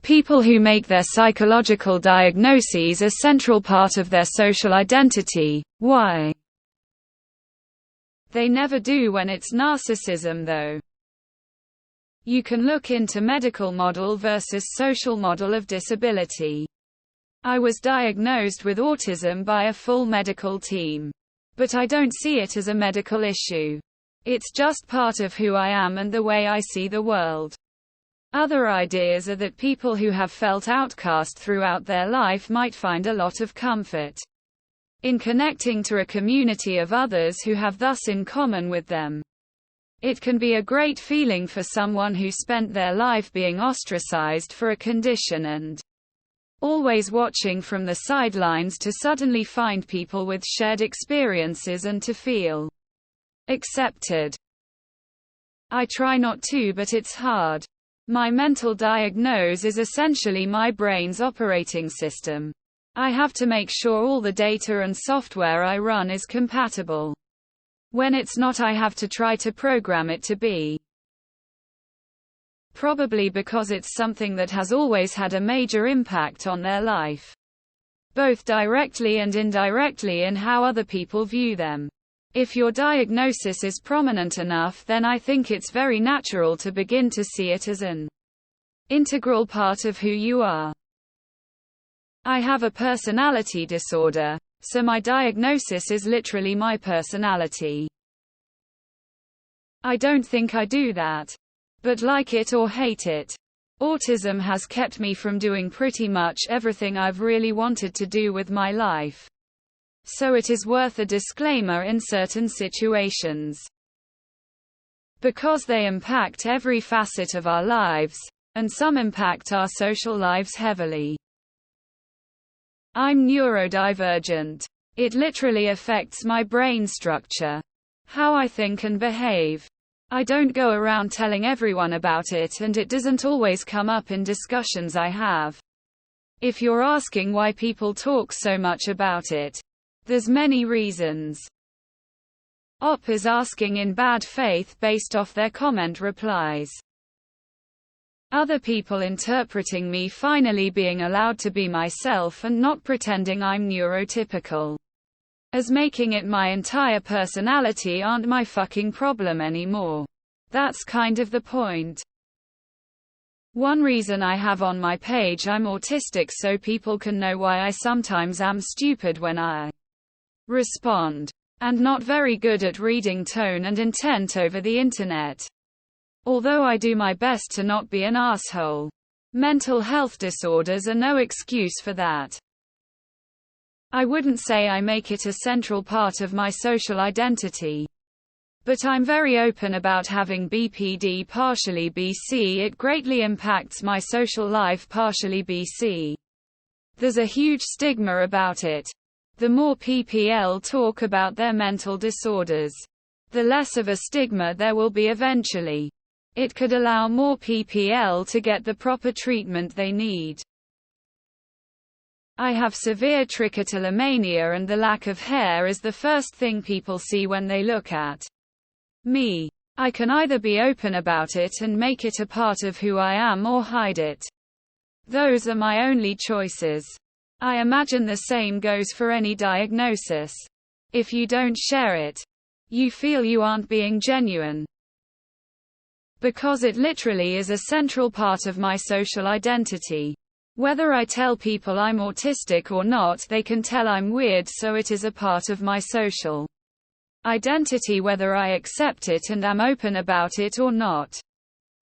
People who make their psychological diagnoses a central part of their social identity. Why? They never do when it's narcissism, though. You can look into medical model versus social model of disability. I was diagnosed with autism by a full medical team. But I don't see it as a medical issue. It's just part of who I am and the way I see the world. Other ideas are that people who have felt outcast throughout their life might find a lot of comfort in connecting to a community of others who have thus in common with them. It can be a great feeling for someone who spent their life being ostracized for a condition and always watching from the sidelines to suddenly find people with shared experiences and to feel accepted. I try not to, but it's hard. My mental diagnose is essentially my brain's operating system. I have to make sure all the data and software I run is compatible. When it's not, I have to try to program it to be. Probably because it's something that has always had a major impact on their life, both directly and indirectly in how other people view them. If your diagnosis is prominent enough, then I think it's very natural to begin to see it as an integral part of who you are. I have a personality disorder, so my diagnosis is literally my personality. I don't think I do that. But like it or hate it, autism has kept me from doing pretty much everything I've really wanted to do with my life. So it is worth a disclaimer in certain situations. Because they impact every facet of our lives, and some impact our social lives heavily. I'm neurodivergent. It literally affects my brain structure, how I think and behave. I don't go around telling everyone about it, and it doesn't always come up in discussions I have. If you're asking why people talk so much about it, there's many reasons. Op is asking in bad faith based off their comment replies. Other people interpreting me finally being allowed to be myself and not pretending I'm neurotypical, as making it my entire personality aren't my fucking problem anymore. That's kind of the point. One reason I have on my page I'm autistic, so people can know why I sometimes am stupid when I respond, and not very good at reading tone and intent over the internet. Although I do my best to not be an asshole. Mental health disorders are no excuse for that. I wouldn't say I make it a central part of my social identity. But I'm very open about having BPD partially BC. It greatly impacts my social life partially BC. There's a huge stigma about it. The more PPL talk about their mental disorders, the less of a stigma there will be eventually. It could allow more PPL to get the proper treatment they need. I have severe trichotillomania, and the lack of hair is the first thing people see when they look at me. I can either be open about it and make it a part of who I am, or hide it. Those are my only choices. I imagine the same goes for any diagnosis. If you don't share it, you feel you aren't being genuine. Because it literally is a central part of my social identity. Whether I tell people I'm autistic or not, they can tell I'm weird, so it is a part of my social identity whether I accept it and am open about it or not.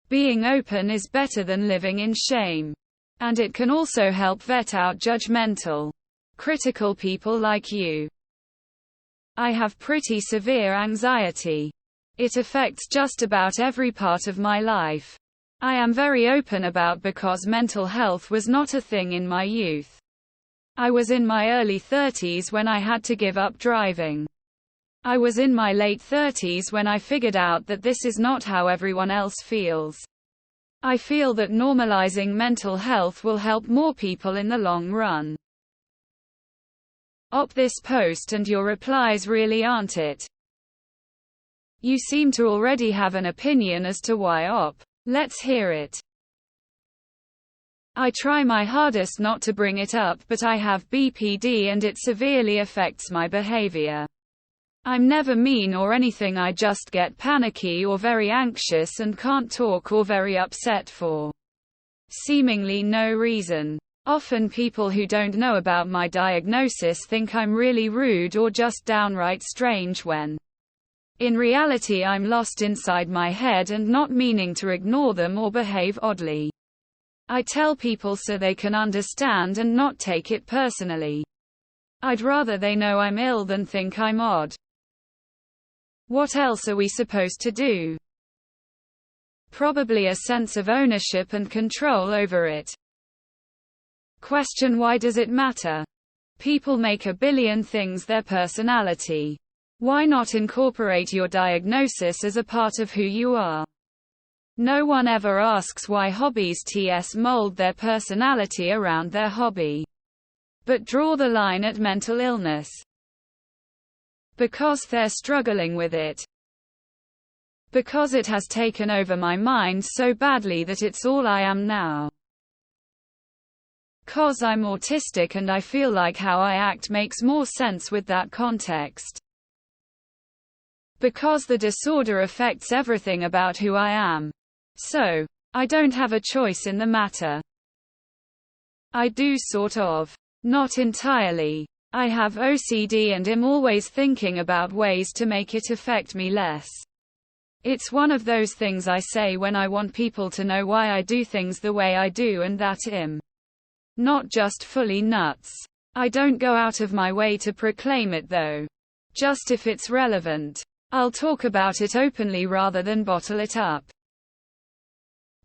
Being open is better than living in shame. And it can also help vet out judgmental, critical people like you. I have pretty severe anxiety. It affects just about every part of my life. I am very open about because mental health was not a thing in my youth. I was in my early 30s when I had to give up driving. I was in my late 30s when I figured out that this is not how everyone else feels. I feel that normalizing mental health will help more people in the long run. Op, this post and your replies really aren't it. You seem to already have an opinion as to why op. Let's hear it. I try my hardest not to bring it up, but I have BPD and it severely affects my behavior. I'm never mean or anything, I just get panicky or very anxious and can't talk or very upset for seemingly no reason. Often people who don't know about my diagnosis think I'm really rude or just downright strange when in reality I'm lost inside my head and not meaning to ignore them or behave oddly. I tell people so they can understand and not take it personally. I'd rather they know I'm ill than think I'm odd. What else are we supposed to do? Probably a sense of ownership and control over it. Question: why does it matter? People make a billion things their personality. Why not incorporate your diagnosis as a part of who you are? No one ever asks why hobbies mold their personality around their hobby. But draw the line at mental illness. Because they're struggling with it. Because it has taken over my mind so badly that it's all I am now. 'Cause I'm autistic and I feel like how I act makes more sense with that context. Because the disorder affects everything about who I am. So, I don't have a choice in the matter. I do sort of. Not entirely. I have OCD and am always thinking about ways to make it affect me less. It's one of those things I say when I want people to know why I do things the way I do and that I'm not just fully nuts. I don't go out of my way to proclaim it though. Just if it's relevant. I'll talk about it openly rather than bottle it up.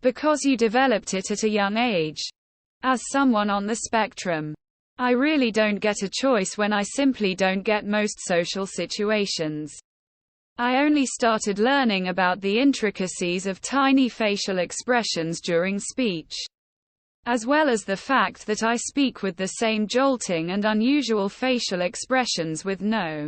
Because you developed it at a young age. As someone on the spectrum, I really don't get a choice when I simply don't get most social situations. I only started learning about the intricacies of tiny facial expressions during speech. As well as the fact that I speak with the same jolting and unusual facial expressions with no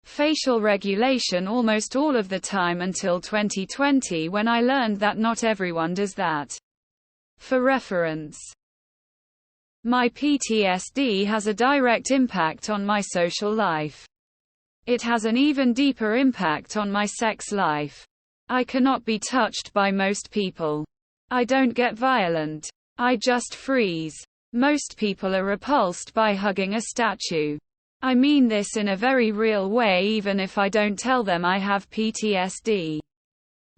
facial regulation almost all of the time until 2020 when I learned that not everyone does that. For reference, my PTSD has a direct impact on my social life. It has an even deeper impact on my sex life. I cannot be touched by most people. I don't get violent. I just freeze. Most people are repulsed by hugging a statue. I mean this in a very real way even if I don't tell them I have PTSD.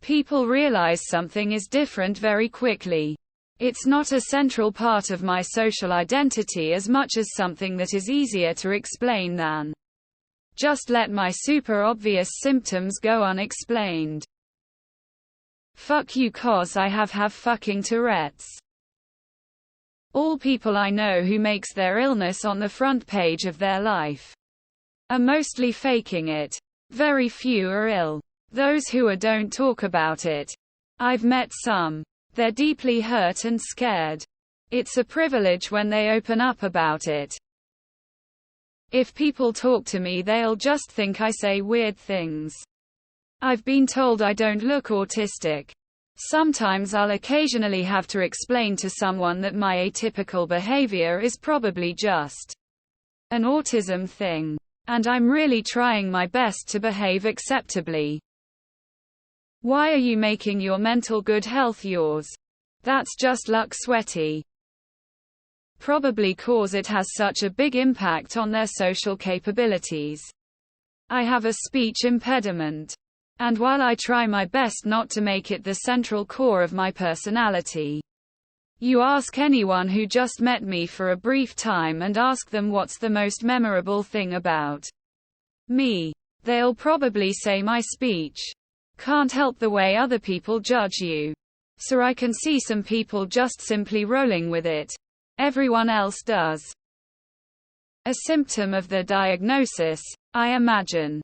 People realize something is different very quickly. It's not a central part of my social identity as much as something that is easier to explain than just let my super obvious symptoms go unexplained. Fuck you 'cause I have fucking Tourette's. All people I know who makes their illness on the front page of their life are mostly faking it. Very few are ill. Those who are don't talk about it. I've met some. They're deeply hurt and scared. It's a privilege when they open up about it. If people talk to me they'll just think I say weird things. I've been told I don't look autistic. Sometimes I'll occasionally have to explain to someone that my atypical behavior is probably just an autism thing. And I'm really trying my best to behave acceptably. Why are you making your mental good health yours? That's just luck sweaty. Probably 'cause it has such a big impact on their social capabilities. I have a speech impediment. And while I try my best not to make it the central core of my personality, you ask anyone who just met me for a brief time and ask them what's the most memorable thing about me, they'll probably say my speech. Can't help the way other people judge you. So I can see some people just simply rolling with it. Everyone else does. A symptom of the diagnosis, I imagine,